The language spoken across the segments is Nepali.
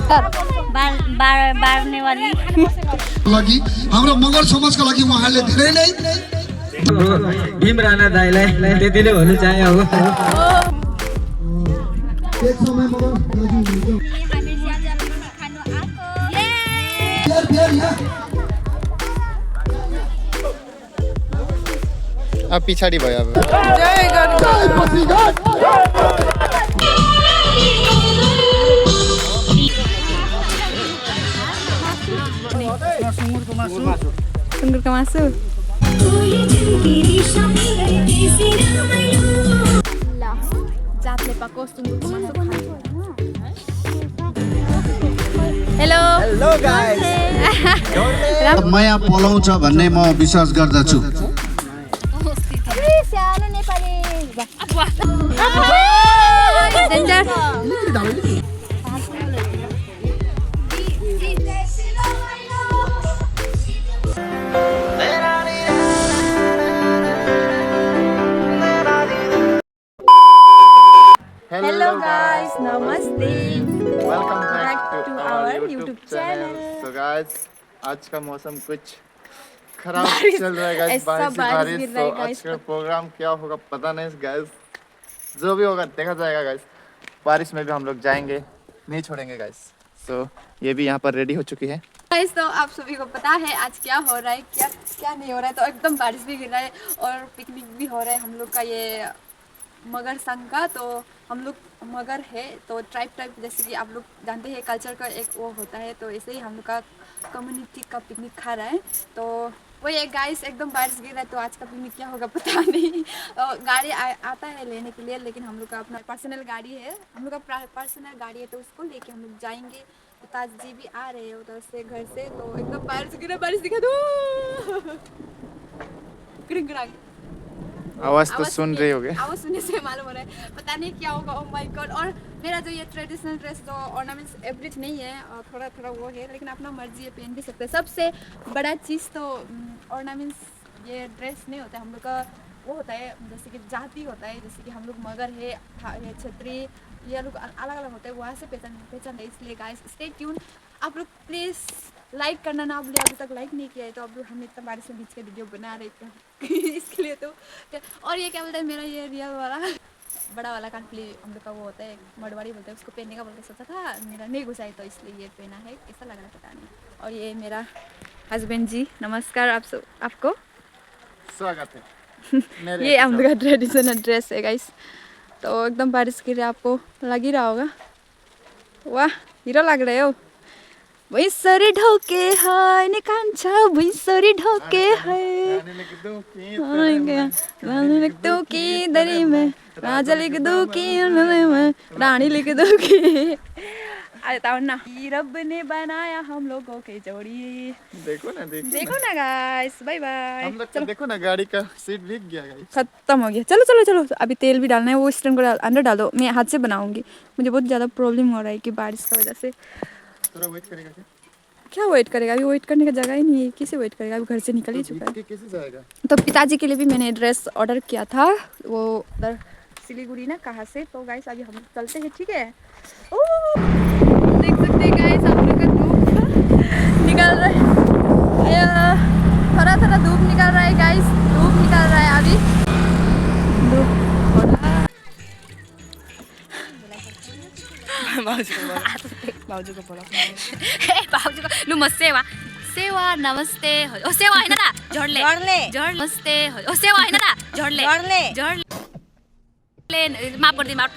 बार्ने वाली लागि हाम्रो मगर समाजका लागि उहाँले धेरै नै भीम राणा दाइलाई त्यति नै भन्नु चाहे अब एक समय मगर अब पछाडि भयो अब सुँगुरको मासु जातले पाएको सुँगुरको मासु हेलो हेलो गाइस माया पलाउँछ भन्ने म विश्वास गर्दछु सानो Nepali danger hello guys, namaste. Welcome back to to our our YouTube YouTube channel. Channel so guys आज का मौसम कुछ खराब चल रहा है गाइस ऐसा बारिश बारिश गिर रहा है तो guys. आज का प्रोग्राम क्या होगा पता नहीं गाइस जो भी होगा देखा जाएगा गाइस बारिश में भी हम लोग जाएंगे नहीं छोड़ेंगे गाइस सो ये भी यहाँ पर रेडी हो चुकी है गाइस तो आप सभी को पता है आज क्या हो रहा है क्या नहीं हो रहा है तो एकदम बारिश भी गिर रहा है और पिकनिक भी हो रहा है हम लोग का ये मगर संघ का तो हम लोग मगर है तो ट्राइब जैसे कि आप लोग जानते हैं कल्चर का एक वो होता है तो ऐसे ही हम लोग का कम्युनिटी का पिकनिक खा रहा है तो वही एक गाइस एकदम बारिश गिर रहा है तो आज का पिकनिक क्या होगा पता नहीं गाड़ी आता है लेने के लिए लेकिन हम लोग का अपना पर्सनल गाड़ी है हम लोग का पर्सनल गाड़ी है तो उसको लेके हम लोग जाएंगे तो ताज जी भी आ रहे हैं उधर से घर से तो एकदम बारिश गिर रहा बारिश दिखा दो आवाज तो सुन रहे होगे आवाज सुनने से मालूम हो रहा है पता नहीं क्या होगा ओह माय गॉड और मेरा जो ये ट्रेडिशनल ड्रेस जो ऑर्नामेंट्स एवरेज नहीं है और थोड़ा थोड़ा वो है लेकिन अपना मर्जी है पहन भी सकते हैं सबसे बड़ा चीज़ तो ऑर्नामेंट्स ये ड्रेस नहीं होता है हम लोग का वो होता है जैसे कि जाति होता है जैसे कि हम लोग मगर है छतरी ये लोग अलग अलग होते हैं वहाँ से पहचान है इसलिए गाइस स्टे ट्यून आप लोग प्लीज़ लाइक करना ना भूलिए अभी तक लाइक नहीं किया है तो अब हम इतना बारिश में बीच के वीडियो बना रहे थे इसके लिए तो और ये क्या बोलते हैं मेरा ये रियल वाला बड़ा वाला कानफुली हम लोग का वो होता है मड़वाड़ी बोलते हैं उसको पहनने का बोल के सोचा था मेरा नहीं घुसाई तो इसलिए ये पहना है कैसा लग रहा है पता नहीं और ये मेरा हस्बैंड जी नमस्कार आपको स्वागत है ये हम लोग का ट्रेडिशनल ड्रेस है गाइस तो एकदम बारिश गिर रहा आपको लग ही रहा होगा वाह हीरो लग रहे हो भैंसरी ढोके है निकांछा भैंसरी ढोके है लिख दो की दरी में राजा लिख दो की में रानी लिख दो की अरे ताऊ ना रब ने बनाया हम लोगों के जोड़ी देखो ना गाइस बाय बाय हम लोग देखो ना गाड़ी का सीट भीग गया गाइस खत्म हो गया चलो अभी तेल भी डालना है वो स्टैंड को अंदर डाल दो मैं हाथ से बनाऊंगी मुझे बहुत ज़्यादा प्रॉब्लम हो रहा है कि बारिश की वजह से थोड़ा वेट करेगा क्या वेट करेगा अभी वेट करने का जगह ही नहीं है किसे वेट करेगा अभी घर से निकल ही चुका है कैसे जाएगा तो पिताजी के लिए भी मैंने ड्रेस ऑर्डर किया था वो उधर सिलीगुड़ी ना कहाँ से तो गाइस अभी हम चलते हैं ठीक है देख सकते हैं गाइस हम लोग का धूप निकल रहा है थोड़ा धूप निकल रहा है गाइस धूप निकल रहा है अभी धूप भाउजूको लु म सेवा नमस्ते ओ सेवा हैन त झडले नमस्ते ओ सेवा हैन त झडले माफ गर्दिनु माफ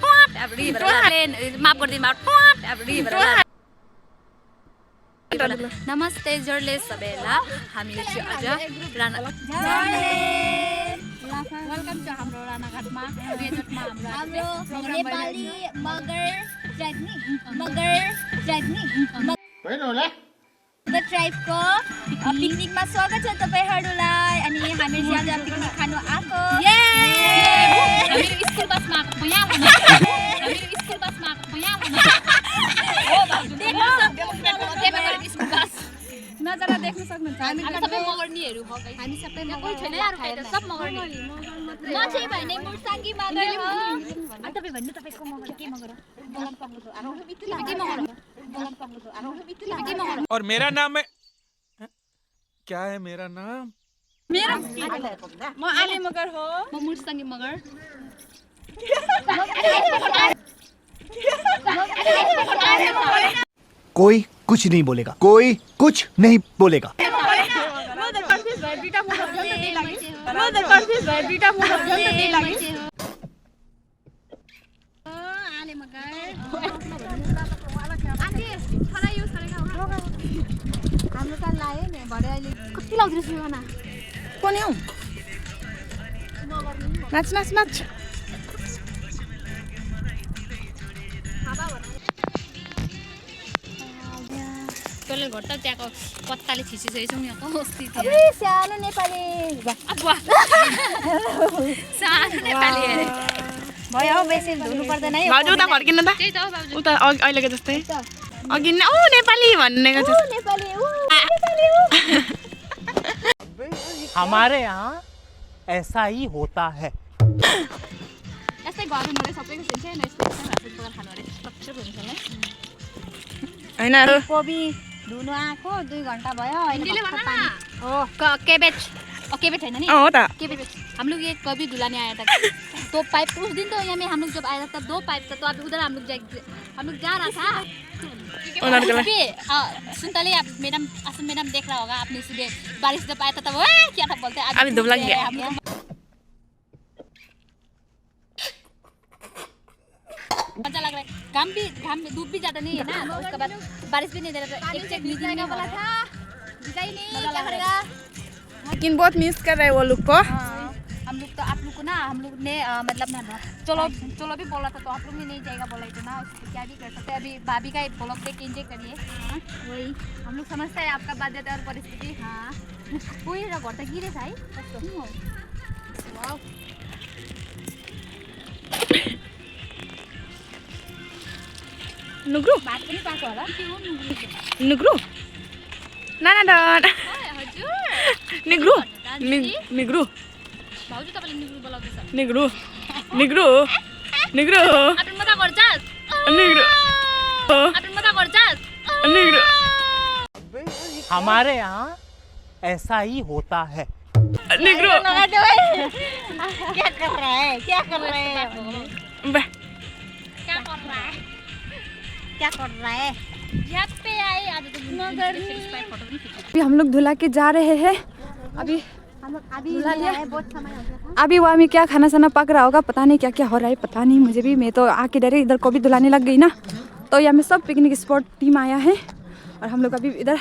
गर्दिनु नमस्ते जडले सबैलाई हामीले चाहिँ आज वेलकम टु हाम्रो रानाघाटमा हाम्रो नेपाली मगर द ट्राइबको पिकनिकमा स्वागत छ तपाईहरुलाई अनि हामी आज पिकनिक खानु आको हामीहरू स्कुल बसमा आएको नजारा देख्न सक्नुहुन्छ हामी सबै मगर्नीहरू हो गाइस हामी सबै मगर छैन यार खाएर सब मगर्नी म चाहिँ भने मुर्साङ्गी मगर हो अनि तपाई भन्नु तपाईको मगर के मगर हो के मगर और मेरा नाम है क्या है मेरा नाम मेरो म आले मगर हो म मुर्सङ्गी मगर कोई कुछ नहीं बोलेगा, कोई कुछ नहीं बोलेगा। आले मगर हाम्रो त लायो नि भरे अहिले कति लाउँदैछ यो गाना कोनी हौ नाच नाच नाच तैँले घर त त्यहाँको पत्ताले थिचिसकेछौँ यहाँ अस्ति सानो नेपाली सानो नेपाली अरे भयो हौ बेसी धुनु पर्दैन है भाउजू उता फर्किनु त त्यही त हौ बाबु उता अहिलेको जस्तै अघि न नेपाली भन्नेको छ नेपाली हमारे यहाँ ऐसा ही होता है। यस्तै घर हुनुले सबैको सेम छैन यस्तो रासन पकाएर खानु अरे स्ट्रक्चर हुन्छ ल हैन कोबी धुनु आएको 2 घण्टा भयो हिन्दीले भन न हो केबेज केबेज हैन नि हो त केबेज हम लोग ये कभी धुलाने आया था तो पाइप उस दिन तो यहाँ में हम लोग जब आया था 2 पाइप था तो अभी उधर हम लोग जा रहा था सुनतले आप मैडम आसन मैडम देख रहा होगा आपने सुबह बारिश जब आया था तब क्या था बोलते अभी धुप लग गया मजा लग रहा है घाम में धूप भी ज्यादा नहीं है ना उसके बाद बारिश भी नहीं दे रहा था एक चेक नीचे वाला था डिजाइन नहीं क्या करेगा लेकिन बहुत मिस कर रहे हैं वो लोग को हम लोग तो आप लोग को ना हम लोग ने मतलब ना चलो भी बोला था तो आप लोग ने नहीं जाएगा बोला तो ना उसको क्या भी कर सकते अभी भाभी का ब्लॉग देख एंजॉय करिए वही हम लोग समझते हैं आपका बाध्यता और परिस्थिति हाँ कोई घर त गिरे है नुग्रु भात पनि पाएको होला नुग्रु नाना हजुर निग्रु निग्रु भाउजू तपाईँले निग्रु बोलाउँदैछ निग्रु निग्रु निग्रु आफ्नो मजा गर्छस् निग्रु आफ्नो मजा गर्छस् निग्रु हमारे यहाँ ऐसा ही होता है। निग्रु क्या कर रहा है क्या कर रहा है यहाँ पे आए आज तो फोटो भी अभी हम लोग धुला के जा रहे हैं अभी धुला लिया है बहुत समय हो गया था अभी वहाँ में क्या खाना साना पक रहा होगा पता नहीं क्या क्या हो रहा है पता नहीं मुझे भी मैं तो आके डायरेक्ट इधर को भी धुलाने लग गई ना तो यहाँ में सब पिकनिक स्पॉट टीम आया है और हम लोग अभी इधर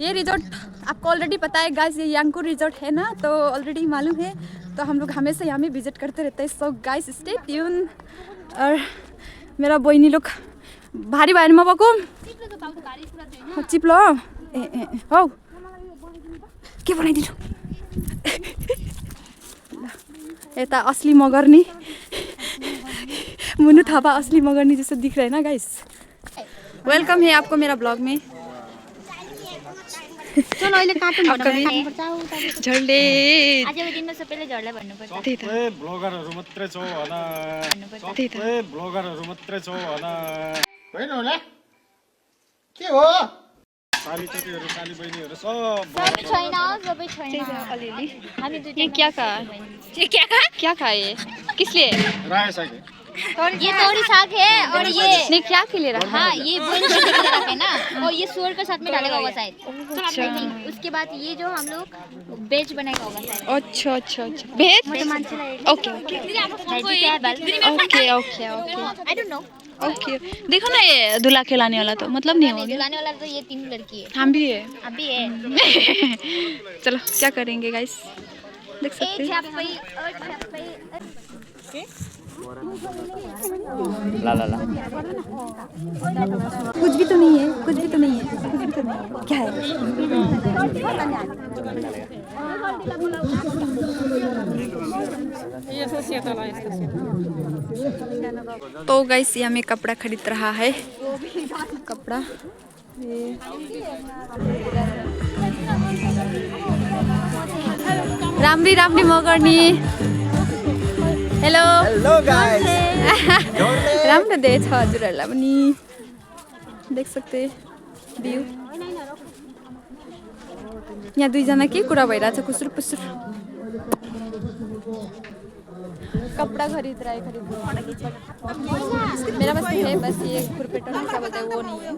ये रिजॉर्ट आपको ऑलरेडी पता है गाइस ये यांगकुर रिजॉर्ट है ना तो ऑलरेडी मालूम है तो हम लोग हमेशा यहाँ में विजिट करते रहते हैं सो गाइस स्टे ट्यून और मेरा बहिनी लोग भारी भएर म बकौँ चिप्लो हौ के बनाइदिनु यता असली मगर्नी मुन्नू थापा असली मगर्नी जैसे दिख रहा है ना गाइस वेलकम है आपको मेरा ब्लॉग में चलो अहिले काटौँ झोलले आजको दिनमा सबैले झर्ला भन्नुपर्छ त्यही त ब्लगरहरू मात्रै छौ होला त्यही त ब्लगरहरू मात्रै छौ होला होइन होला के हो साली चोटीहरू साली बहिनीहरू सब सबै छैन सबै छैन अलिअलि हामी ये दुईटा क्या खा ये क्या कहा क्या खाए किस लिए रायो सागे ये तोरी साग है और ये नहीं क्या के लिए रखा हाँ ये बोइल करके रखा है ना और ये सूअर के साथ में डालेगा होगा शायद उसके बाद ये जो हम लोग वेज बनाएगा होगा शायद अच्छा अच्छा अच्छा भेज म त मान्छेलाई okay okay okay okay okay I don't know okay देखो ना ये दूल्हा खिलाने वाला तो मतलब नहीं होगा दिलाने वाला तो ये 3 लड़की है हम भी है अभी है चलो क्या करेंगे गाइस देख सकते हैं छप्पई और छप्पई ला ला ला कुछ भी तो नहीं है कुछ भी तो नहीं है कुछ भी तो नहीं है क्या है तो गाइस ये हमें कपड़ा खरीद रहा है कपड़ा राम्री राम्री मगर्नी हेलो हेलो गाइस राम्रो देखेछ हजुरहरूलाई पनि देख सकते भ्यू यहाँ दुईजना के कुरा भइरहेछ खुसुर पुसुर कपड़ा खरीद रहा है मेरा बस है बस ये खुरपेटा क्या बोलते हैं वो नहीं है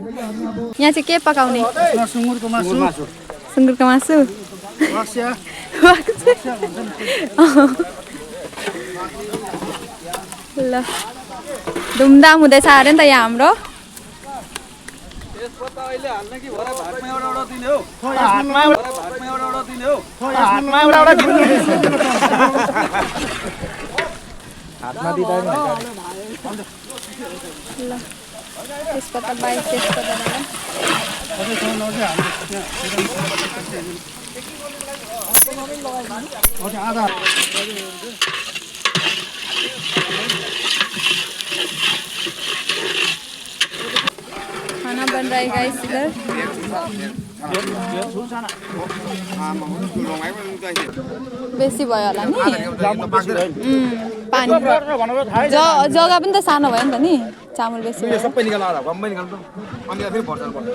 यहाँ चाहिँ के पकाउने सुँगुरको मासु सुँगुरको मासु ल धुमधाम हुँदैछ अरे नि त यहाँ हाम्रो तेजपत्ता 22 तेजपत्ता खाना बन रहा है गाइस इधर बेसी भयो होला नि पानी जग्गा पनि त सानो भयो नि त नि चामल बेसी भयो सबै निकाल्नु होला गम्मै निकाल्नु अनि फेरि भर्सन पर्छ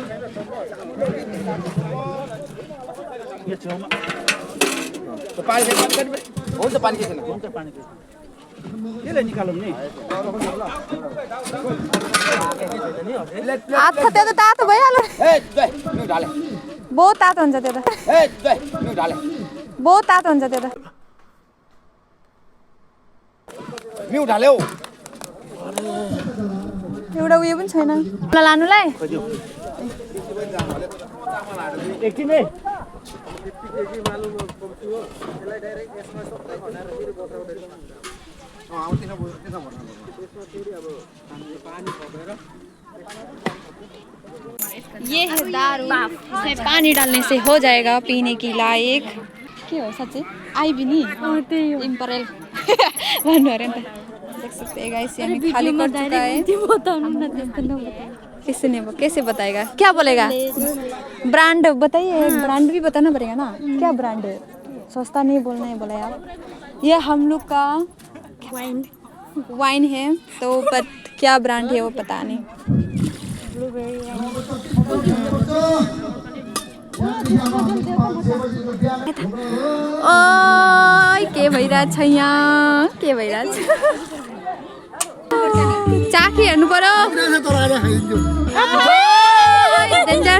पानी हुन्छ पानी के छैन हुन्छ पानी केले निकालौँ नि हात खत्यो त तातो भइहाल्यो ए जय न्यू ढाले बहुत तातो हुन्छ त्यो त ए जय न्यू ढाले बहुत तातो हुन्छ त्यो त न्यू ढाले हो एउटा उयो पनि छैन लानुलाई एकछिनै ये है दारू इसमें पानी डालने से हो जाएगा पीने की लायक के हो साँच्चै आई भी नि इम्परेल भन्नु अरे नि त देख सकते हैं गाइस यहाँ खाली कर चुका है कैसे बताएगा क्या बोलेगा ब्रांड बताइए ब्रांड भी बताना पड़ेगा ना क्या ब्रांड है सस्ता नहीं बोलना है बोला यार ये हम लोग का वाइन है तो बट क्या ब्रांड है वो पता नहीं ओइ के भइरहेछ यहाँ के भइरहेछ चाखी हेर्नु पर्यो डेन्जर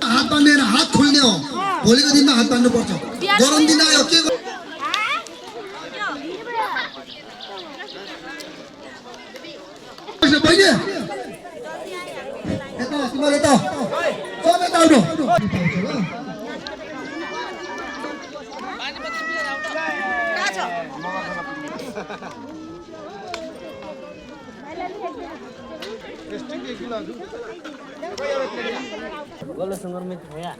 हात बाँधेर हात खोल्ने हो भोलिको दिनमा हात बाँध्नु पर्छ गरम दिन आयो के बहिनी यता तिम्रो यता सब यता आउनु गोलो सुँगुरमै खोया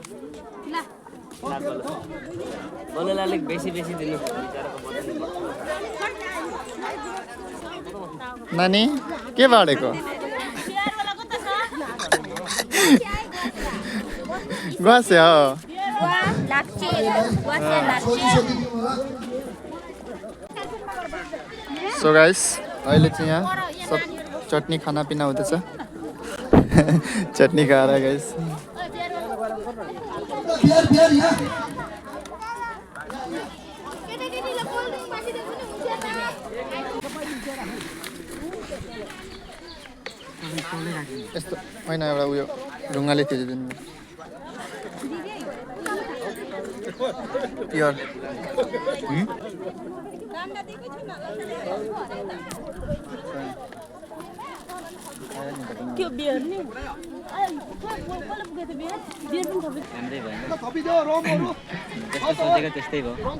गोलोलाई अलिक बेसी बेसी दिनु नानी के बाडेको गुवासे हो सो गाइस अहिले चाहिँ यहाँ सब चटनी खाना पिना हुँदैछ चटनी खा रहा है गाइस यस्तो होइन एउटा उयो ढुङ्गाले थिचिदिनु प्योर त्यो बियर नि त्यस्तै भयो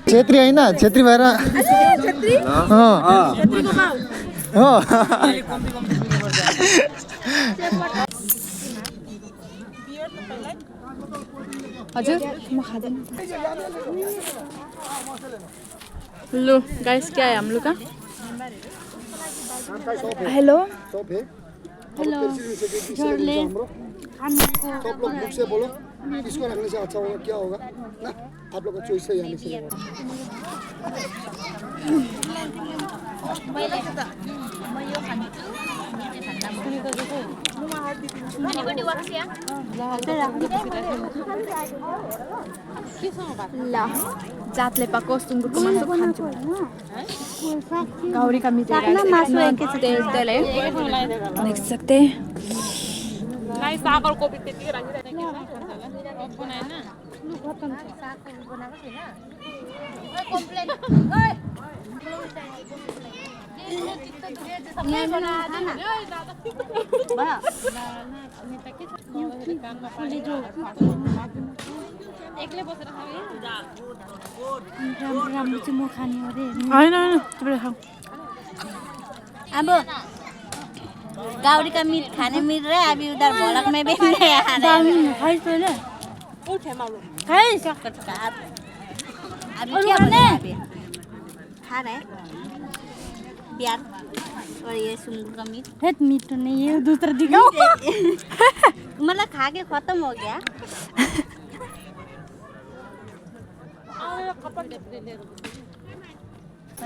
छेत्री होइन छेत्री भएर हजुर म खाँदैन लो गाइस क्या है हम लोग का हेलो हेलो जोरले खानको सब लोग बुक से बोलो किसको रखने से अच्छा होगा क्या होगा ना आप लोग का चॉइस है यानी से ल जातले पाएको सुँगुरको मासु खान्छु गौरी का मिठाई मासु एकैचोटि त्यसले देख सकते राम्रो चाहिँ म खाने हो रे होइन होइन तपाईँ खाऊ अब गाउरी का मीट खाने मिल रहा है अभी उधर भोलक में भी नहीं आ रहा है खाइस पहिले खाइस अभी क्या बना है अभी खा रहे हैं प्याज और ये सुंगुर का मीट हेट मीट तो नहीं है दूसरा दिखाओ मतलब खा के खत्म हो गया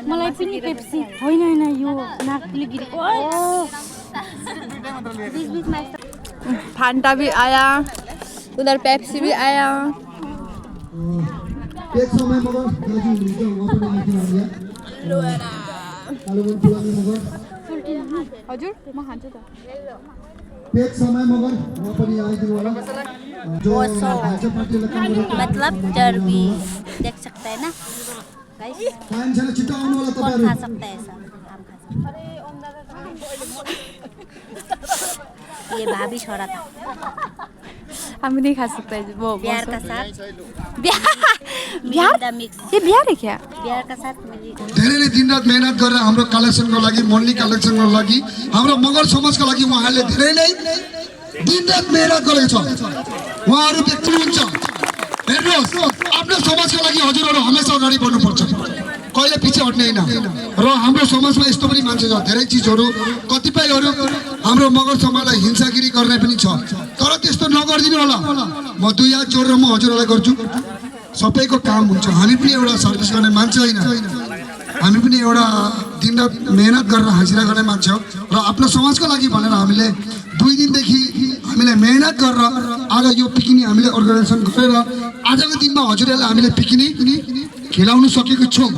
मलाई पनि पेप्सी होइन होइन यो नाकले गिरेको बीच बीच में फांटा भी आया उधर पेप्सी भी आया एक समय मगर दाजु हुनुहुन्छ उहाँ पनि आइदिनु भयो कालेबुङ पुरानो मगर हजुर म खान्छु त एक समय मगर उहाँ पनि आइदिनु होला जो भाजपा पार्टीले काम गरेको मतलब चर्बी देख सकते हैं ना गाइस टाइम छैन छिटो आउनु होला कौन तपाईहरु खा सकता है ऐसा आप खा सकते ये भाभी छोड़ा था हम नहीं खा सकते वो बिहार का साथ बिहार मिक्स ये बिहार है क्या बिहार का साथ मेरी धेरैले दिनरात मेहनत गरेर हाम्रो कलेक्सनको लागि मन्डली कलेक्सनको लागि हाम्रो मगर समाजको लागि उहाँले धेरै नै दिनरात मेहनत गरेको छ उहाँहरू व्यक्ति हुन्छ हेर्नुहोस् आफ्नो समाजको लागि हजुरहरू हमेसा अगाडि बढ्नुपर्छ कहिले पछि हट्ने हैन र हाम्रो समाजमा यस्तो पनि मान्छे छ धेरै चीजहरू कतिपयहरू हाम्रो मगर समाजलाई हिंसागिरी गर्ने पनि छ तर त्यस्तो नगर्दिनु होला म दुई हात जोडेर म हजुरहरूलाई गर्छु सबैको काम हुन्छ हामी पनि एउटा सर्भिस गर्ने मान्छे हैन हामी पनि एउटा दिनरात मेहनत गरेर हाजिरा गर्ने मान्छे हो र आफ्नो समाजको लागि भनेर हामीले 2 दिनदेखि हामीले मेहनत गरेर आज यो पिकनिक हामीले अर्गनाइजेसन गरेर आजको दिनमा हजुरहरूलाई हामीले पिकनिक खेलाउन सकेको छौं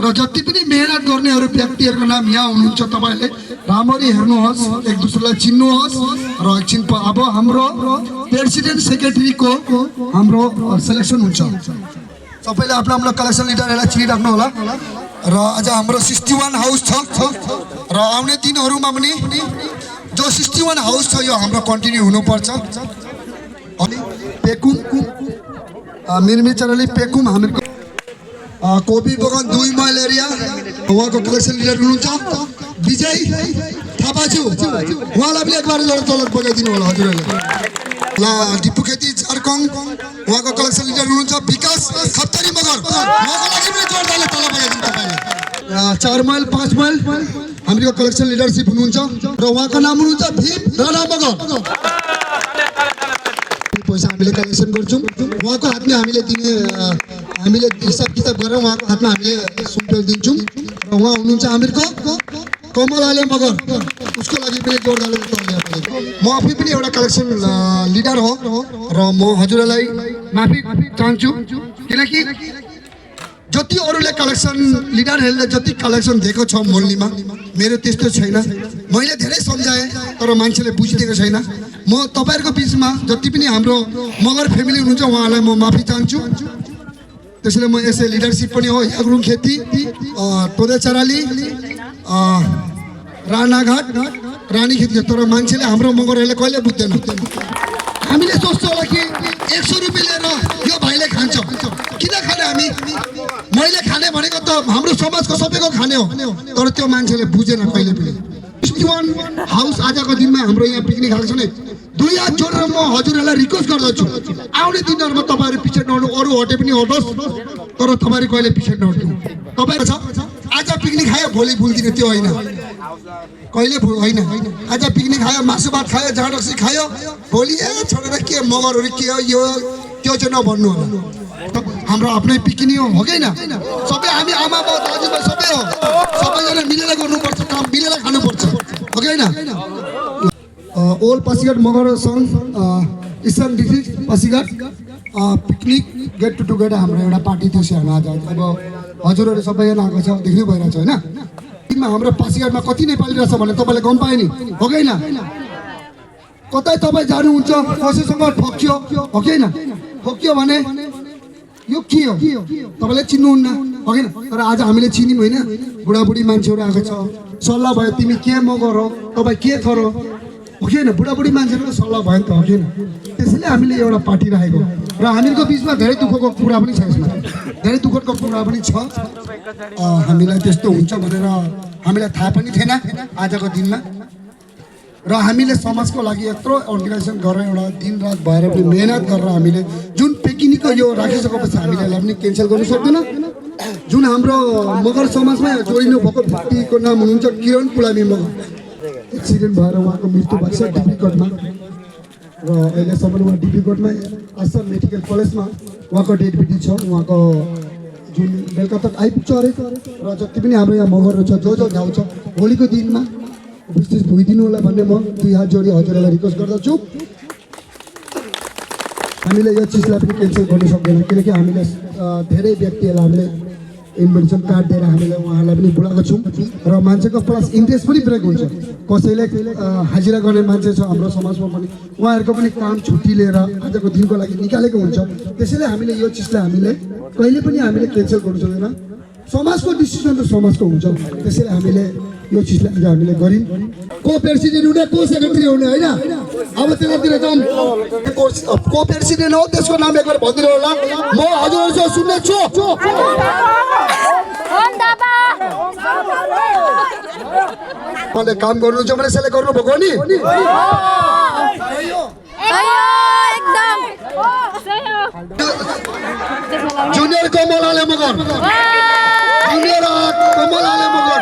र जति पनि मेहनत गर्नेहरू व्यक्तिहरूको नाम यहाँ हुनुहुन्छ तपाईले राम्ररी हेर्नुहोस् एक दुसरालाई चिन्नुहोस् र एकछिन अब हाम्रो प्रेसिडेन्ट सेक्रेटरीको हाम्रो सिलेक्सन हुन्छ सबैले आफ्नो आफ्नो कलेक्सन लिडरहरूलाई चिनिराख्नु होला र आज हाम्रो 61 हाउस छ र आउने दिनहरुमा पनि जो 61 हाउस छ यो हाम्रो कन्टिन्यू हुनुपर्छ अनि पेकुम मिरमिचरली पेकुम हामीको कोपी बगान 2 माइल एरिया उहाँको कलेक्सन लिडर हुनुहुन्छ विजय थापाजु उहाँलाई पनि एकबार जोड तलब बजाइदिनु होला हजुरहरूले ल दिपु खेती झारखङ उहाँको कलेक्सन लिडर हुनुहुन्छ विकास खप्तरी मगर उहाँको लागि पनि जोडदारले तलब बजाइदिनु तपाईले 4 माइल 5 माइल हाम्रो कलेक्सन लिडरशिप हुनुहुन्छ र उहाँको नाम हुनुहुन्छ भीम राणा मगर पैसा हामीले कलेक्सन गर्छौं उहाँको हातमा हामीले दिने हामीले हिसाब किताब गरेर उहाँको हातमा हामीले सुम्पेल दिन्छौं र उहाँ हुनुहुन्छ हामीको कमल आले मगर उसको लागि पनि जोरदारले म आफै पनि एउटा कलेक्सन लिडर हो र म हजुरलाई माफी चाहन्छु किनकि जति अरूले कलेक्सन लिडरहरूले जति कलेक्सन दिएको छ मन्डलीमा मेरो त्यस्तो छैन मैले धेरै सम्झाएँ तर मान्छेले बुझिदिएको छैन म तपाईहरुको बीचमा जति पनि हाम्रो मगर फ्यामिली हुनुहुन्छ उहाँलाई म माफी चाहन्छु त्यसैले म यसै लिडरशिप पनि हो यागरुङ खेती टोदेचराली राणाघाट रानी खेती तर मान्छेले हाम्रो मगरहरूले कहिले बुझ्दैन हामीले सोच्छौँ होला कि 100 रुपैयाँ लिएर यो भाइले खान्छ किन खाने हामी मैले खाने भनेको त हाम्रो समाजको सबैको खाने हो तर त्यो मान्छेले बुझेन कहिले पनि 61 हाउस आजको दिनमा हाम्रो यहाँ पिकनिक खाएको छ नि 2 हात जोडेर म हजुरहरूलाई रिक्वेस्ट गर्दछु आउने दिनहरुमा तपाईहरु पछि नहट्नु अरु हटे पनि हटोस् तर तपाईहरु कहिले पछि नहट्नु तपाईहरु छ आज पिकनिक खायो भोलि भुल्दिने त्यो हैन कहिले होइन आज पिकनिक खायो मासु भात खायो झाड रक्सी खायो भोलि छोडेर के मगरहरू के हो यो त्यो चाहिँ नभन्नु होला हाम्रो आफ्नै पिकनिक हो कि होइन सबै हामी आमा बाउ दाजुभाइ सबै हो सबैजना मिलेर गर्नुपर्छ काम मिलेर खानुपर्छ हो कि होइन ओल्ड पासीघाट मगर सङ्घ eastern district Pasighat picnic get together हाम्रो एउटा पार्टी थियो सानो आज अब हजुरहरू सबैजना आएको छ देख्नु भइरहेछ होइन हाम्रो पासीघाटमा कति नेपाली रहेछ भने तपाईँले गम पाए नि हो कि होइन कतै तपाईँ जानुहुन्छ कसैसँग ठोक्यो हो कि होइन ठोक्यो भने यो के हो तपाईँले चिन्नुहुन्न हो कि तर आज हामीले चिन्यौँ होइन बुढाबुढी मान्छेहरू आएको छ सल्लाह भयो तिमी के मगर हो तपाईँ के थर हो कि होइन बुढाबुढी मान्छेहरूको सल्लाह भयो नि त हो कि होइन त्यसैले हामीले एउटा पार्टी राखेको र हामीहरूको बिचमा धेरै दुःखको कुरा पनि छ यसमा धेरै दुःखको कुरा पनि छ हामीलाई त्यस्तो हुन्छ भनेर हामीलाई थाहा पनि थिएन आजको दिनमा र हामीले समाजको लागि यत्रो अर्गनाइजेसन गरेर एउटा दिनरात भएर पनि मेहनत गरेर हामीले जुन पिकनिकको यो राखिसकेपछि हामीले यसलाई पनि क्यान्सल गर्नु सक्दैन जुन हाम्रो मगर समाजमा जोडिनु भएको व्यक्तिको नाम हुनुहुन्छ किरण पुलामी मगर एक्सिडेन्ट भएर उहाँको मृत्यु भएको छ डिब्रुगढमा र अहिलेसम्म उहाँ डिब्रुगढमा आसाम मेडिकल कलेजमा उहाँको डेड बडी छ उहाँको जुन बेलुका तक आइपुग्छ अरे र जति पनि हाम्रो यहाँ मगरहरू छ जो ठाउँ छ भोलिको दिनमा विशेष भइदिनु होला भन्ने म दुई हात जोडी हजुरहरूलाई रिक्वेस्ट गर्दछु हामीले यो चिजलाई पनि क्यान्सल गर्नु सक्दैन किनकि हामीले धेरै व्यक्तिहरूलाई हामीले इन्भिटेसन कार्ड दिएर हामीले उहाँहरूलाई पनि बोलाएको छौँ र मान्छेको प्लस इन्ट्रेस्ट पनि ब्रेक हुन्छ कसैले हाजिरा गर्ने मान्छे छ हाम्रो समाजमा पनि उहाँहरूको पनि काम छुट्टी लिएर आजको दिनको लागि निकालेको हुन्छ त्यसैले हामीले यो चिजलाई हामीले कहिले पनि हामीले क्यान्सल गर्नु सक्दैन समाजको डिसिसन त समाजको हुन्छ त्यसैले हामीले यो चिजलाई आज हामीले गऱ्यौँ को प्रेसिडेन्ट हुने को सेक्रेटरी हुने होइन अब त्यतातिर जाउँ को प्रेसिडेन्ट हो त्यसको नाम एकबार भनिदिनु होला म हजुरहरूसँग सुन्नेछु मैले काम गर्नुहुन्छ भने सेलेक्ट गर्नुभएको नि जुनियर कमलाले मगर जुनियर कमलाले मगर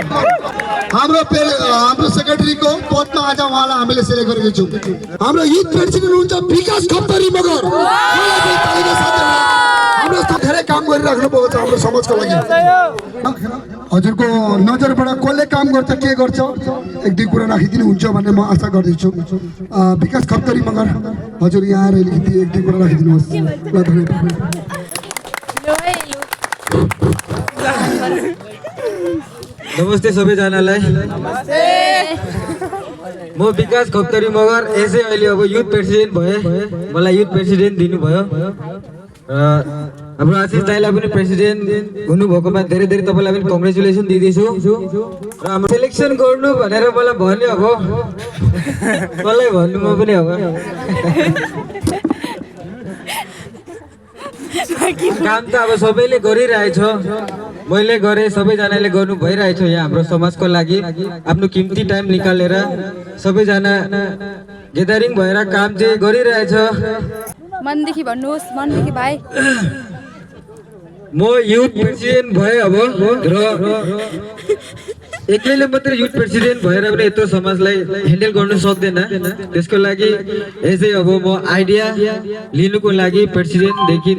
हाम्रो सेक्रेटरीको पदमा आज उहाँलाई हामीले सेलेक्ट गरेको छौँ हाम्रो युथ प्रेसिडेन्ट हुन्छ विकास खप्तरी मगर हाम्रो धेरै काम गरिराख्नु भएको छ हाम्रो समाजको लागि हजुरको नजरबाट कसले काम गर्छ के गर्छ एक दुई कुरा राखिदिनु हुन्छ भन्ने म आशा गर्दैछु विकास खप्तरी मगर हजुर यहाँ आएर अलिकति एक दुई कुरा राखिदिनुहोस् ल धन्यवाद नमस्ते सबैजनालाई म विकास खप्तरी मगर यसै अहिले अब युथ प्रेसिडेन्ट भएँ मलाई युथ प्रेसिडेन्ट दिनुभयो हाम्रो आशिष दाइलाई पनि प्रेसिडेन्ट हुनुभएकोमा धेरै धेरै तपाईँलाई पनि कङ्ग्रेचुलेसन दिँदैछु र हाम्रो सेलेक्सन गर्नु भनेर मलाई भन्यो अब मलाई भन्नुमा पनि अब काम त अब सबैले गरिरहेछ मैले गरेँ सबैजनाले गर्नु भइरहेछ यहाँ हाम्रो समाजको लागि आफ्नो किम्ती टाइम निकालेर सबैजना ग्यादरिङ भएर काम चाहिँ गरिरहेछ मनदेखि भन्नुहोस् मनदेखि भाइ म युथ प्रेसिडेन्ट भएँ अब र एक्लैले मात्रै युथ प्रेसिडेन्ट भएर पनि यत्रो समाजलाई ह्यान्डल गर्नु सक्दैन त्यसको लागि यसै अब म आइडिया लिनुको लागि प्रेसिडेन्टदेखि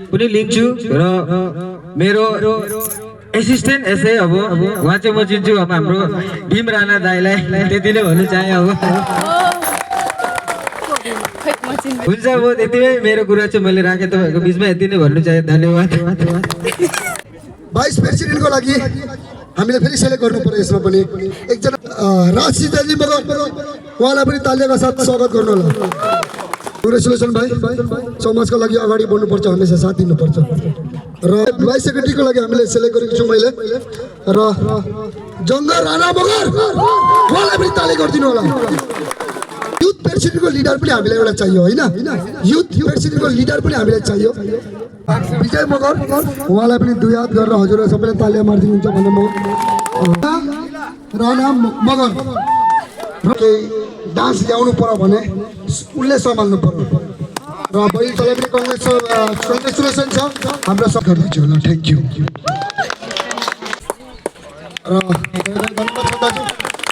पनि लिन्छु र मेरो एसिस्टेन्ट यसै अब उहाँ चाहिँ म चिन्छु अब हाम्रो भीम राणा दाइलाई त्यति नै भन्नु चाहे अब हुन्छ म यतिमै मेरो कुरा चाहिँ मैले राखेँ तपाईँहरूको बिचमा यति नै भन्नु चाहे धन्यवाद भाइस प्रेसिडेन्टको लागि हामीले फेरि सेलेक्ट गर्नु पर्यो यसमा पनि एकजना राजसिंह दाजी मगर उहाँलाई पनि तालियाका साथ स्वागत गर्नु होला कङ्ग्रेचुलेसन भाइ समाजको लागि अगाडि बढ्नुपर्छ हमेसा साथ दिनुपर्छ र भाइस सेक्रेटरीको लागि हामीले सेलेक्ट गरेको छौँ मैले र जङ्गर राणा मगर उहाँलाई पनि ताली गरिदिनु होला युथ प्रेसिडेन्टको लिडर पनि हामीलाई एउटा चाहियो होइन युथ प्रेसिडेन्टको लिडर पनि हामीलाई चाहियो विजय मगर उहाँलाई पनि दुई हात गरेर हजुरहरू सबैले तालिया मारिदिनुहुन्छ भने म राणा मगर केही डान्स ल्याउनु पर्यो भने उसले सम्हाल्नु पर्यो र बहिनी तँलाई पनि कङ्ग्रेचुलेसन छ हाम्रो सब गर्दैछु ल थ्याङ्क यू र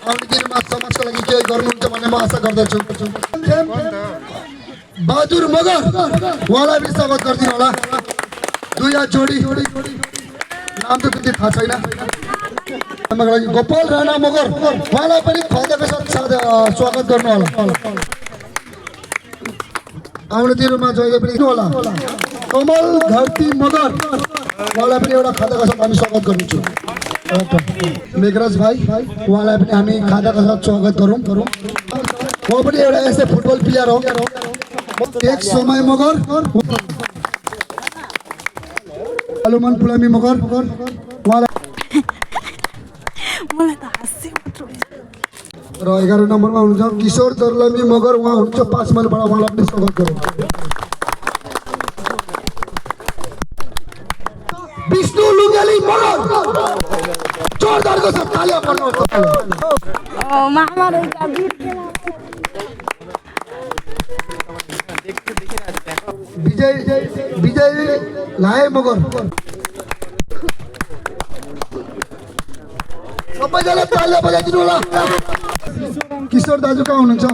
आउने दिनमा समाजको लागि केही गर्नुहुन्छ भन्ने म आशा गर्दछु। बहादुर मगर उहाँलाई पनि स्वागत गरिदिनु होला। दुई हात जोडी, नाम त त्यति थाहा छैन। गोपाल राणा मगर उहाँलाई पनि खादाको साथ स्वागत गर्नु होला। आउने दिनमा जहिले पनि होला। कमल घरती मगर उहाँलाई पनि एउटा खादाको साथ हामी स्वागत गर्नेछु। मेघराज भाइ उहाँलाई पनि हामी खादाको साथ स्वागत गरौँ। उहाँ पनि एउटा यस्तै फुटबल प्लेयर हो। एक समय मगर, हनुमान पुलामी मगर उहाँलाई र 11 नम्बरमा हुनुहुन्छ किशोर दर्लमी मगर उहाँ हुनुहुन्छ 5 माइलबाट उहाँलाई पनि स्वागत गरौँ। विष्णु लुङ्गेली मगर जोरदारको साथ तालियां बजाउनुहोस्। विजय लाए मगर सबैजना तालियां बजाइदिनु होला। किशोर दाजु कहाँ हुनुहुन्छ?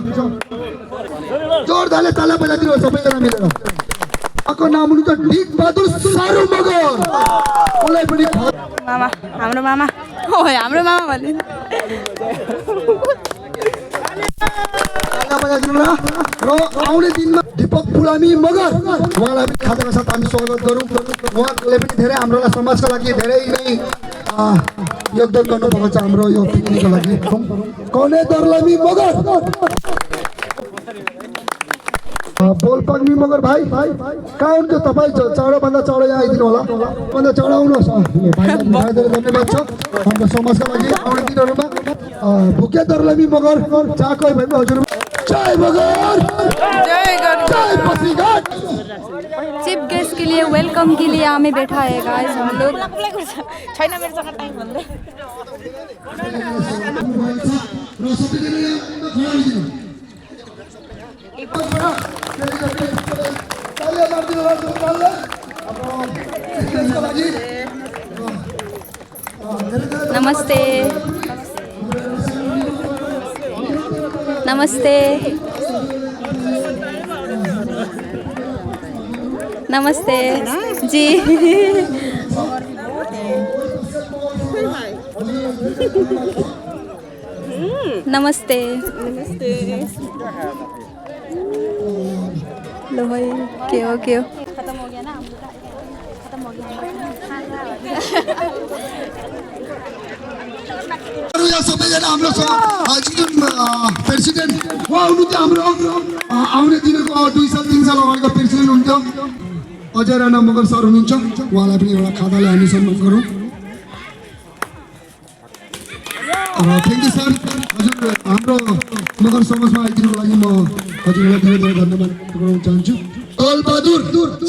जोरदारले तालियां बजाइदिनु होला सबैजना मिलेर। उहाँको नाम हुनुहुन्छ ढिक बहादुर सारू मगर। उसलाई पनि मामा, हाम्रो मामा हो, हाम्रो मामा भन्ने। र आउने दिनमा दीपक पुलामी मगर उहाँलाई पनि खादाको साथ हामी स्वागत गरौँ। उहाँले पनि धेरै हाम्रो समाजका लागि धेरै नै योगदान गर्नुभएको छ हाम्रो यो पिकनिकको लागि। कने दर्लमी मगर, बोलपाग्मी मगर भाइ कहाँ हुनुहुन्छ तपाईँ? चाँडोभन्दा चाँडो यहाँ आइदिनु होला। भन्दा चाँडो आउनुहोस्। धन्यवाद छ हाम्रो समाजका लागि। आउने दिनहरूमा भुके दर्लमी मगर चाको भयो हजुर। जय मगर, जय पासीघाट। चीफ गेस्ट के लिए वेलकम के लिए हमें बैठा है गाइस हम लोग। नमस्ते नमस्ते नमस्ते जी। नमस्ते लो भाई के हो खत्म हो गया ना, खत्म हो गया। सबैजना हाम्रो प्रेसिडेन्ट उहाँ हुनुहुन्थ्यो। हाम्रो आउने दिनको 2 साल 3 साल अगाडिको प्रेसिडेन्ट हुनुहुन्थ्यो अजय राणा मगर सर हुनुहुन्छ। उहाँलाई पनि एउटा खादाले हामी सम्मान गरौँ। Thank you sir. हजुर हाम्रो मगर समाजमा आइदिनुको लागि म हजुरलाई धेरै धेरै धन्यवाद गर्न चाहन्छु। दलबहादुर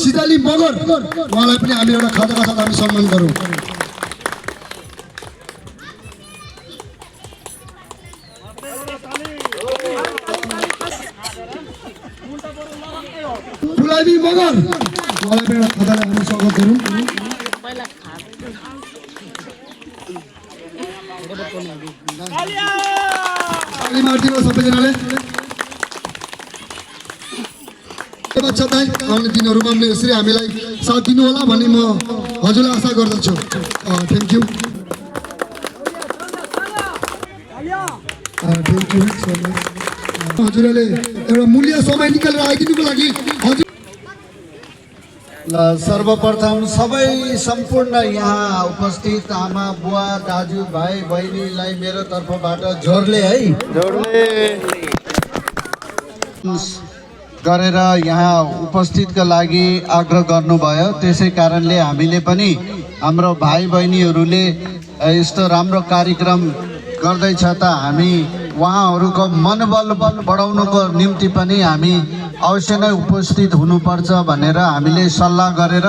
सिदाली मगर उहाँलाई पनि हामी एउटा खादाका साथ हामी सम्मान गरौँ। पुलामी मगर उहाँलाई पनि एउटा खादालाई हामी स्वागत गरौँ। ताली मारिदिनु सबैजनाले। बच्चा दाइ आउने दिनहरूमा पनि यसरी हामीलाई साथ दिनु होला भन्ने म हजुरलाई आशा गर्दछु। Thank you. Thank you so much. हजुरले एउटा मूल्य समय निकालेर आइदिनुको लागि हजुर। सर्वप्रथम सबै सम्पूर्ण यहाँ उपस्थित आमा बुवा दाजु भाइ बहिनीलाई मेरो तर्फबाट जोडले गरेर यहाँ उपस्थितका लागि आग्रह गर्नुभयो। त्यसै कारणले हामीले पनि हाम्रो भाइ बहिनीहरूले यस्तो राम्रो कार्यक्रम गर्दैछ त हामी उहाँहरूको मनोबल बढाउनुको निम्ति पनि हामी अवश्य नै उपस्थित हुनुपर्छ भनेर हामीले सल्लाह गरेर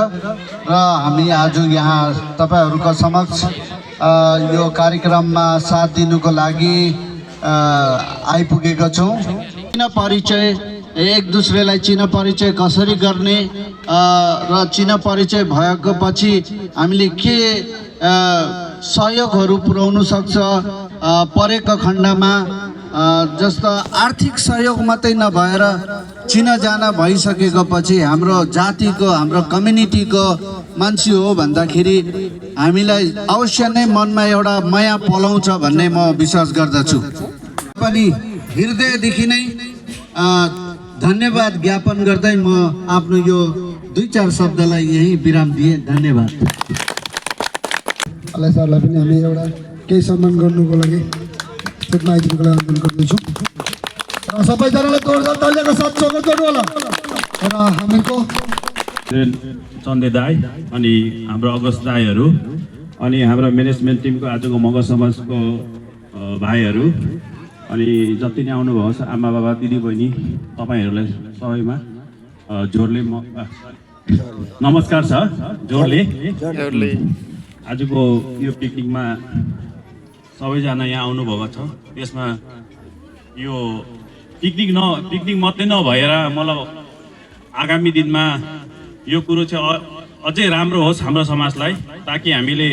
र हामी आज यहाँ तपाईहरूको समक्ष यो कार्यक्रममा साथ दिनुको लागि आइपुगेका छौँ। चिना परिचय एक दूसरेलाई चिना परिचय कसरी गर्ने र चिना परिचय भएको पछि हामीले के सहयोगहरू पुर्याउन सक्छ परेको खण्डमा जस्तो आर्थिक सहयोग मात्रै नभएर चिनाजाना भइसकेको पछि हाम्रो जातिको हाम्रो कम्युनिटीको मान्छे हो भन्दाखेरि हामीलाई अवश्य नै मनमा एउटा माया पलाउँछ भन्ने म विश्वास गर्दछु। पनि हृदयदेखि नै धन्यवाद ज्ञापन गर्दै म आफ्नो यो 2-4 शब्दलाई यही विराम दिए। धन्यवाद। अलाई सरलाई पनि हामी एउटा केही सम्मान गर्नुको लागि त्यसमा आइदिनुको लागि अनुरोध गर्दैछौँ र सबैजनालाई जोरदार तालीको साथ स्वागत गर्नु होला। र हामीको चन्दे दाई अनि हाम्रो अगस्त दाईहरू अनि हाम्रो म्यानेजमेन्ट टिमको आजको मगर समाजको भाइहरू अनि जति नै आउनुभएको छ आमा बाबा दिदी बहिनी तपाईँहरूलाई सबैमा जोरले नमस्कार छ। जोरले आजको यो पिकनिकमा सबैजना यहाँ आउनुभएको छ। त्यसमा यो पिकनिक मात्रै नभएर मलाई आगामी दिनमा यो कुरो चाहिँ अझै राम्रो होस् हाम्रो समाजलाई, ताकि हामीले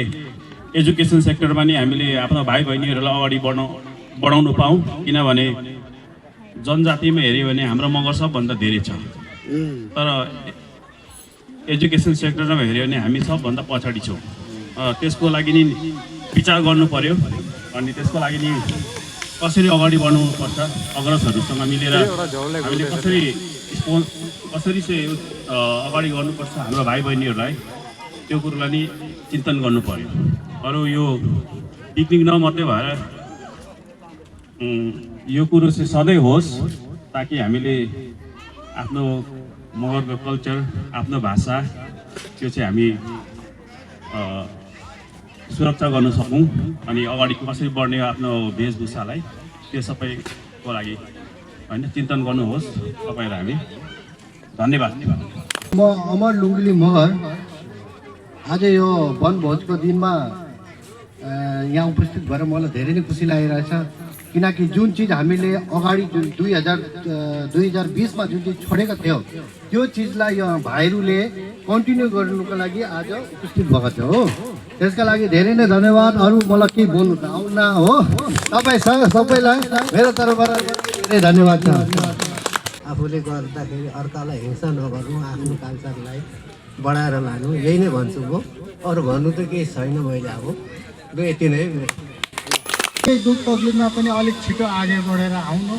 एजुकेसन सेक्टरमा नि हामीले आफ्नो भाइ बहिनीहरूलाई अगाडि बढाउनु पाऊँ। किनभने जनजातिमा हेऱ्यो भने हाम्रो मगर सबभन्दा धेरै छ, तर एजुकेसन सेक्टरमा हेऱ्यो भने हामी सबभन्दा पछाडि छौँ। त्यसको लागि नि विचार गर्नु पर्यो अनि त्यसको लागि नि कसरी अगाडि बढ्नुपर्छ, अग्रजहरूसँग मिलेर हामीले कसरी चाहिँ अगाडि गर्नुपर्छ हाम्रो भाइ बहिनीहरूलाई, त्यो कुरोलाई नि चिन्तन गर्नु पर्यो। अरू यो पिकनिक नमात्रै भएर यो कुरो चाहिँ सधैँ होस्, ताकि हामीले आफ्नो मगरको कल्चर, आफ्नो भाषा त्यो चाहिँ हामी सुरक्षा गर्न सकौँ अनि अगाडि कसरी बढ्ने आफ्नो वेशभूषालाई, त्यो सबैको लागि होइन चिन्तन गर्नुहोस् तपाईँलाई हामी धन्यवाद। म अमर लुङ्गली मगर आज यो वनभोजको दिनमा यहाँ उपस्थित भएर मलाई धेरै नै खुसी लागिरहेछ। किनकि जुन चिज हामीले अगाडि जुन 2020मा जुन चिज छोडेको थियो त्यो चिजलाई यो भाइहरूले कन्टिन्यू गर्नुको लागि आज उपस्थित भएको थियो हो। त्यसका लागि धेरै नै धन्यवाद। अरू मलाई केही बोल्नु त आउन हो, तपाईँ सबैलाई मेरो तर्फबाट धेरै धन्यवाद छ। आफूले गर्दाखेरि अर्कालाई हिंसा नगर्नु, आफ्नो कल्चरलाई बढाएर लानु, यही नै भन्छु म। अरू भन्नु त केही छैन मैले। अब यति नै। केही दुःख तकलिफमा पनि अलिक छिटो अगाडि बढेर आउनु,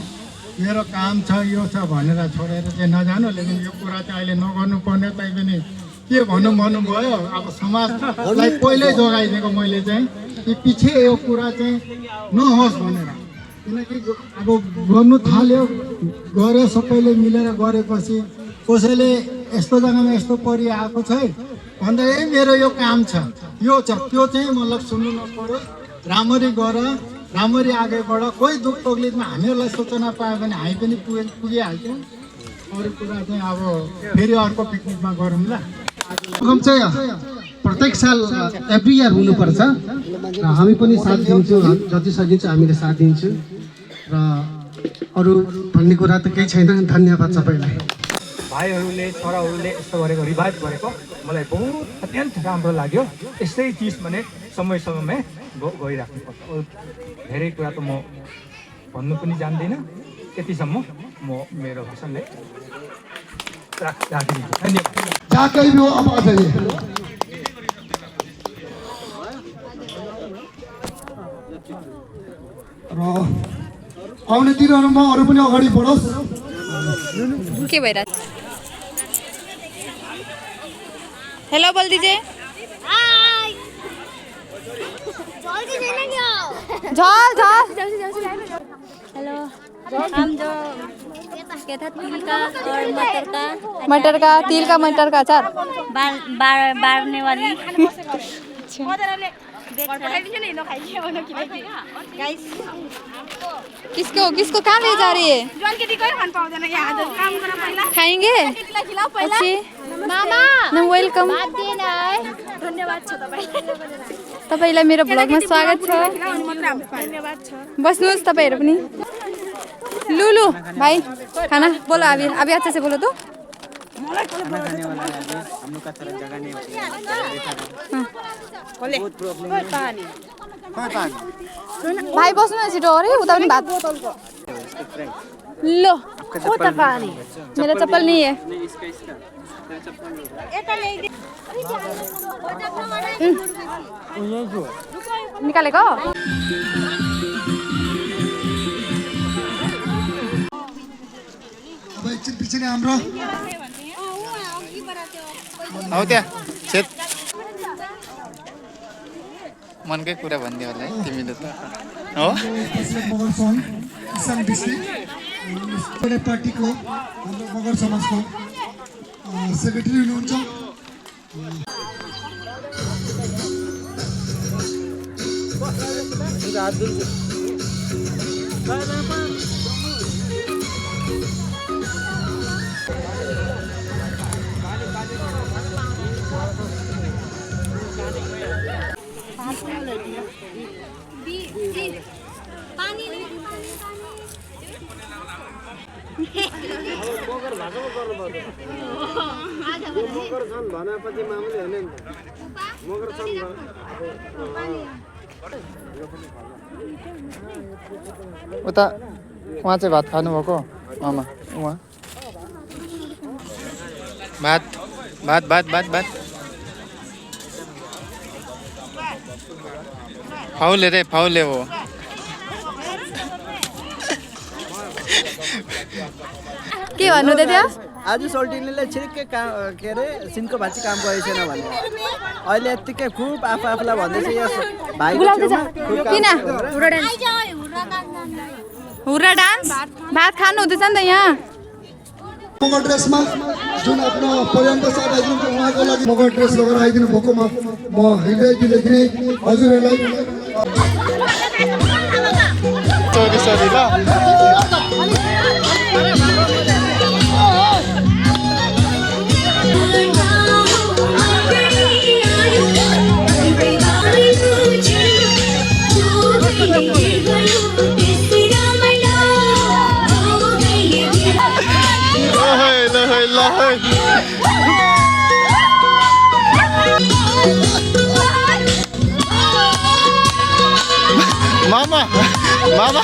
मेरो काम छ यो छ भनेर छोडेर चाहिँ नजानु। लेकिन यो कुरा चाहिँ अहिले नगर्नु पर्ने, तैपनि के भन्नुभयो। अब समाजलाई पहिल्यै जोगाइदिएको मैले चाहिँ कि पछि यो कुरा चाहिँ नहोस् भनेर। किनकि अब गर्नु थाल्यो, गऱ्यो, सबैले मिलेर गरेपछि कसैले यस्तो जग्गामा यस्तो परिआएको छ भन्दा मेरो यो काम छ, यो छ, त्यो चाहिँ मतलब सुन्नु नपरोस्। राम्ररी गर, राम्ररी अगाडि बढ। कोही दुःख तकलिफमा हामीहरूलाई सूचना पायो भने हामी पनि पुगिहाल्छौँ। अरू कुरा चाहिँ अब फेरि अर्को पिकनिकमा गरौँ ल। प्रोग्राम चाहिँ प्रत्येक साल एभ्री इयर हुनुपर्छ र हामी पनि साथ दिन्छौँ, जति सकिन्छ हामीले साथ दिन्छौँ। र अरू भन्ने कुरा त केही छैन। धन्यवाद सबैलाई। भाइहरूले छोराहरूले यस्तो गरेको रिभाइभ गरेको मलाई बहुत अत्यन्त राम्रो लाग्यो। यस्तै चिज भने समय समयमै गइराख्नुपर्छ। धेरै कुरा त म भन्नु पनि जान्दिनँ। त्यतिसम्म म मेरो भाषणले राखिदिन्छु। धन्यवाद। जहाँ कहीँ भी हो अब आ जाइए। र आउने दिनहरूमा अरू पनि अगाडि बढोस्। के भइरहेछ? हेलो बोल दीजिए। हेलो, हम जो क्या था तिल का और मटर का तिल का मटर का अचार बारने वाली। किसको कहाँ ले जा रही है? खाएंगे? मामा वेलकम। धन्यवाद छ तपाईलाई मेरो ब्लगमा स्वागत छ। बस्नुहोस् तपाईहरु पनि। लुलु भाई खाना बोलो। अभी अच्छे से बोलो तो। बहुत प्रॉब्लम है। भाइ बस्नु न छिटो अरे उता पनि भात लो चप्पल पानी मेरा चप्पल नहीं है निकालेको अब एकछिन पछि नै हाम्रो हौ त्यहाँ छेत मनकै कुरा भनिदियो होला है तिमीले त हो मगर सङ्घ इसाङ डिस्ट्रिक्ट पार्टीको हाम्रो मगर समाजको सेक्रेटरी हुनुहुन्छ मगर छन् भनेपछि मामुली होइन नि त मगर छन् उता उहाँ चाहिँ भात खानुभएको मामा उहाँ भात भात भात भात भात फाउले रे फाउले हो के भन्नु त त्यहाँ आज सोल्टिनीले छिर्कै काम के अरे सिनको भाँची काम गरेको छैन भने अहिले यत्तिकै खुब आफूलाई भन्दैछ यो भाइको छेउमा खुब काम किन हुर्रा डान्स भात खानु हुँदैछ नि त यहाँ मगर ड्रेसमा जुन आफ्नो पर्यन्त साथ आइदिनुहुन्छ उहाँको लागि मगर ड्रेस लगाएर आइदिनु भएकोमा म हृदयदेखि नै हजुरहरूलाई सरी सरी ल Mama, mama,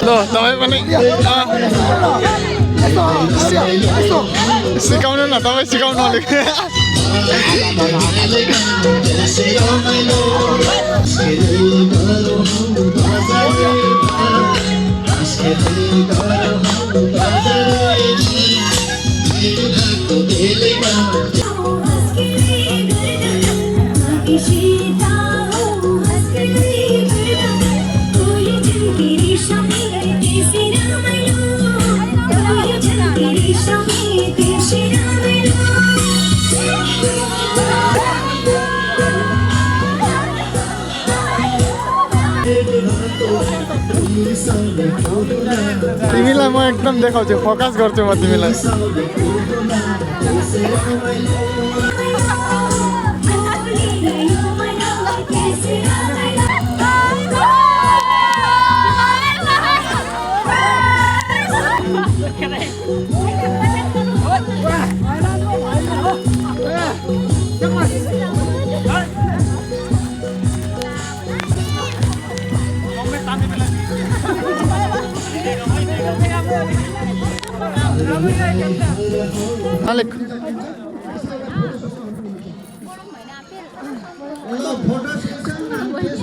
Loh, तपाईँ पनि सिकाउनु न तपाईँ सिकाउनु अलिक तिमीलाई म एकदम देखाउँछु फोकस गर्छु म तिमीलाई Alik.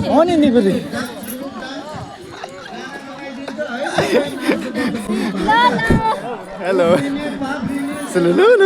On ini beri. Hello. Selulu.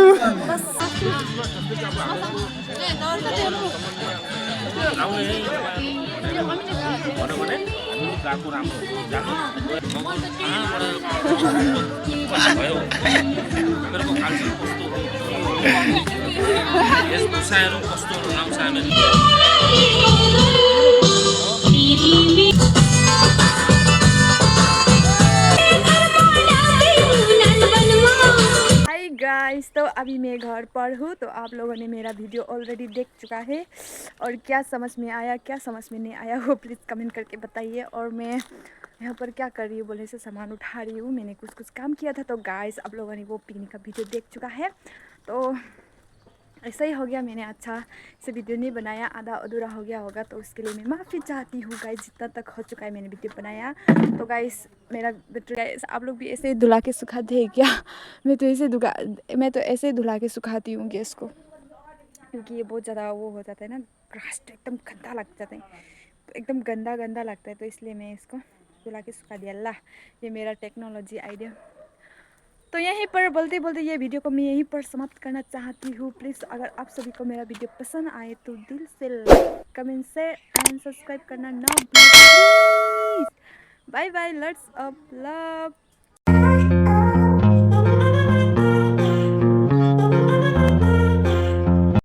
Guys, तो अभी मैं घर पर हूँ। तो आप लोगों ने मेरा वीडियो ऑलरेडी देख चुका है और क्या समझ में आया क्या समझ में नहीं आया वो प्लीज़ कमेंट करके बताइए। और मैं यहाँ पर क्या कर रही हूँ बोले से सामान उठा रही हूँ। मैंने कुछ कुछ काम किया था। तो गाइस आप लोगों ने वो पिकनिक का वीडियो देख चुका है। तो ऐसा ही हो गया, मैंने अच्छा से वीडियो नहीं बनाया, आधा अधूरा हो गया होगा, तो उसके लिए मैं माफ़ी चाहती हूँ गाइस। जितना तक हो चुका है मैंने वीडियो बनाया। तो गाइस मेरा बैटरी गाइस आप लोग भी ऐसे ही धुला के सुखाते हैं क्या? मैं तो ऐसे ही धुला के सुखाती हूँ गैस को, क्योंकि ये बहुत ज़्यादा वो हो जाता है ना, रास्ट एकदम गंदा लग जाता है, एकदम गंदा गंदा लगता है। तो इसलिए मैं इसको धुला के सुखा दिया। ला ये मेरा टेक्नोलॉजी आइडिया। तो यहीं पर बोलते बोलते ये वीडियो को मैं यहीं पर समाप्त करना चाहती हूँ। प्लीज़ अगर आप सभी को मेरा वीडियो पसंद आए तो दिल से like, comment, share and subscribe करना ना भूलिए please. Bye bye, lots of love.